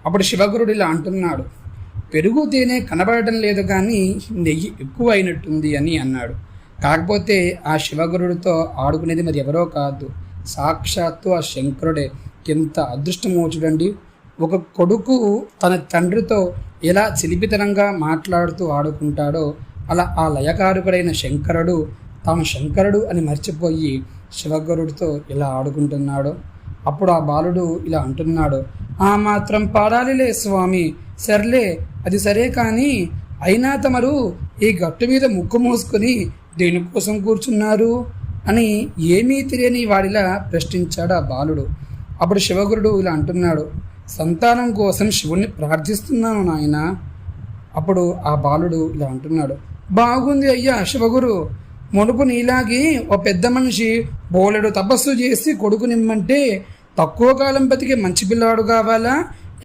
అప్పుడు శివగురుడు ఇలా అంటున్నాడు, పెరుగు తేనె కనబడటం లేదు కానీ నెయ్యి ఎక్కువ అయినట్టుంది అని అన్నాడు. కాకపోతే ఆ శివగురుడితో ఆడుకునేది మరి ఎవరో కాదు, సాక్షాత్తు ఆ శంకరుడే. ఎంత అదృష్టమో చూడండి. ఒక కొడుకు తన తండ్రితో ఎలా చిలిపితనంగా మాట్లాడుతూ ఆడుకుంటాడో అలా ఆ లయకారుకుడైన శంకరుడు తాను శంకరుడు అని మర్చిపోయి శివగురుడితో ఇలా ఆడుకుంటున్నాడు. అప్పుడు ఆ బాలుడు ఇలా అంటున్నాడు, ఆ మాత్రం పాడాలిలే స్వామి, సర్లే అది సరే కానీ అయినా తమరు ఈ గట్టు మీద ముక్కు మూసుకొని దేనికోసం కూర్చున్నారు అని ఏమీ తెలియని వాడిలా ప్రశ్నించాడు ఆ బాలుడు. అప్పుడు శివగురుడు ఇలా అంటున్నాడు, సంతానం కోసం శివుణ్ణి ప్రార్థిస్తున్నాను నాయన. అప్పుడు ఆ బాలుడు ఇలా అంటున్నాడు, బాగుంది అయ్యా శివగురు, మునుపు నీలాగి ఓ పెద్ద మనిషి బోలెడు తపస్సు చేసి కొడుకునిమ్మంటే తక్కువ కాలం బతికే మంచి పిల్లాడు కావాలా,